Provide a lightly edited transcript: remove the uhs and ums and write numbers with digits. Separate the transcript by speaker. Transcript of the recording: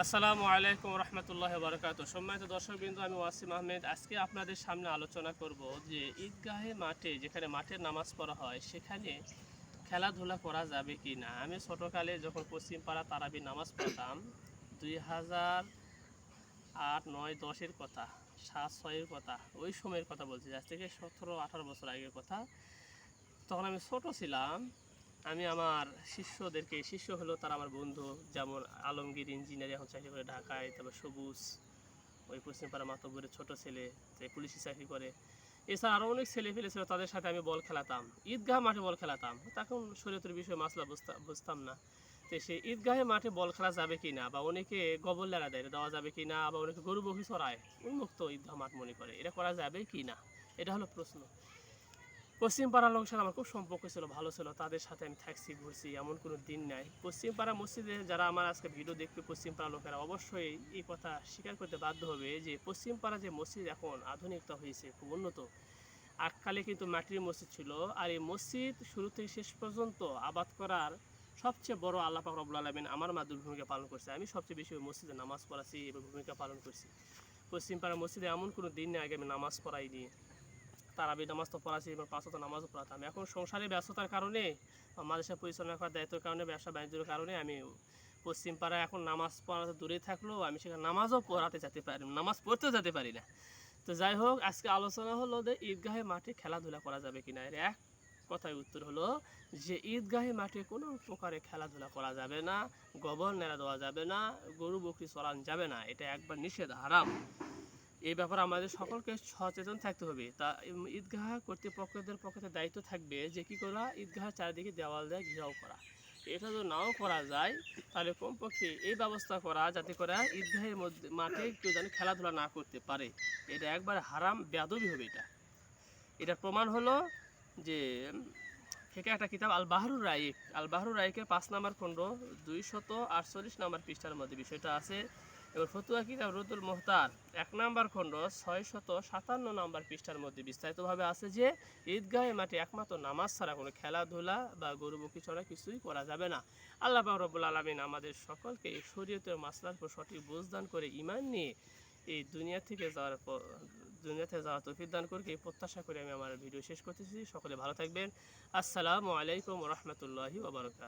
Speaker 1: আসসালামু আলাইকুম রহমতুল্লাহ বারকাত। সম্মানিত দর্শকবৃন্দ, আমি ওয়াসিম আহমেদ। আজকে আপনাদের সামনে আলোচনা করব যে ঈদগাহে মাঠে, যেখানে মাঠের নামাজ পড়া হয়, সেখানে খেলাধুলা করা যাবে কি না। আমি ছোটোকালে যখন পশ্চিমপাড়া তারাবি নামাজ পড়তাম, 2008, 9, 10-এর কথা, 7, 6-এর কথা, ওই সময়ের কথা বলছি, আজ থেকে 17-18 বছর আগের কথা। তখন আমি ছোট ছিলাম। আমি আমার শিষ্য হলো তারা আমার বন্ধু, যেমন আলমগীর ইঞ্জিনিয়ার, এখন চাকরি করে ঢাকায়। তারপর সবুজ, ওই পশ্চিমপাড়া মাতব্বরের ছোট ছেলে, যে পুলিশি চাকরি করে। এছাড়া আরও অনেক ছেলে ফেলে ছিল, তাদের সাথে আমি বল খেলাতাম, ঈদগাহ মাঠে বল খেলাতাম। তখন শরীয়তের বিষয়ে মাসলা বুঝতাম না। তো সেই ঈদগাহে মাঠে বল খেলা যাবে কি না, বা অনেকে গবর লেড়া দেওয়া যাবে কি না, বা অনেকে গরু বহি চড়ায়, উন্মুক্ত ঈদগাহ মাঠ মনে করে, এটা করা যাবে কি না, এটা হলো প্রশ্ন। পশ্চিম পাড়ার লোকের সাথে আমার খুব সম্পর্ক ছিল, ভালো ছিল, তাদের সাথে আমি থাকছি, ঘুরছি, এমন কোনো দিন নাই। পশ্চিম পাড়া মসজিদে যারা আমার আজকে ভিডিও দেখবে, পশ্চিম পাড়ার লোকেরা অবশ্যই এই কথা স্বীকার করতে বাধ্য হবে যে পশ্চিম পাড়া যে মসজিদ এখন আধুনিকতা হয়েছে, খুব উন্নত। আগকালে কিন্তু মাটির মসজিদ ছিল। আর এই মসজিদ শুরু থেকে শেষ পর্যন্ত আবাদ করার সবচেয়ে বড় আল্লাহ পাক রব্বুল আলামিন আমার মাধ্যমে ভূমিকা পালন করছে। আমি সবচেয়ে বেশি মসজিদে নামাজ পড়াচ্ছি এবং ভূমিকা পালন করছি। পশ্চিম পাড়া মসজিদে এমন কোনো দিন নেই আগে আমি নামাজ পড়াইনি। তারাবি নামাজ তো পড়াচ্ছি এবং 5 ওয়াক্ত নামাজও পড়াতাম। এখন সংসারে ব্যস্ততার কারণে, মাদ্রাসা পরিচালনা করার দায়িত্বের কারণে, ব্যবসা বাণিজ্যের কারণে আমি পশ্চিম পাড়ায় এখন নামাজ পড়াতে দূরে থাকলেও আমি সেখানে নামাজও পড়াতে যেতে পারি, নামাজ পড়তেও যেতে পারি না। তো যাই হোক, আজকে আলোচনা হলো যে ঈদগাহে মাঠে খেলাধুলা করা যাবে কিনা। এর এক কথায় উত্তর হলো যে ঈদগাহে মাঠে কোনো প্রকারে খেলাধুলা করা যাবে না, গোবর নেড়া দেওয়া যাবে না, গরু বকরি চড়ান যাবে না, এটা একবার নিষেধ, হারাম। এই ব্যাপারে আমাদের সকলকে সচেতন থাকতে হবে। তা ঈদগাহ কর্তৃপক্ষদের পক্ষে দায়িত্ব থাকবে যে কী করা, ঈদগাহ চারিদিকে দেওয়াল দেয় ঘেরাও করা। এটা যদি নাও করা যায়, তাহলে কমপক্ষে এই ব্যবস্থা করা যাতে করে ঈদগাহের মধ্যে মাঠে কেউ যেন খেলাধুলা না করতে পারে। এটা একবার হারাম, বেয়াদবি হবে এটা। এটার প্রমাণ হলো যে থেকে একটা কিতাব আল বাহরুর রাইকের 5 নম্বর খণ্ড 248 নম্বর পৃষ্ঠার মধ্যে বিষয়টা আছে। এবার ফতুয়া কিতাব রুদুল মুহতার 1 নম্বর খণ্ড 657 নম্বর পৃষ্ঠার মধ্যে বিস্তারিতভাবে আছে যে ঈদগাহে মাঠে একমাত্র নামাজ ছাড়া কোনো খেলাধুলা বা গরু বকরি চড়া কিছুই করা যাবে না। আল্লাহ পাক রব্বুল আলামিন আমাদের সকলকে এই শরীয়তের মাসলার উপর সঠিক বুঝদান করে ঈমান নিয়ে এই দুনিয়াতে যাওয়ার তৌফিক দান করুক, এই প্রত্যাশা করে আমি আমার ভিডিও শেষ করতেছি। সকলে ভালো থাকবেন। আসসালামু আলাইকুম রহমতুল্লাহি ওয়া বারাকাতুহু।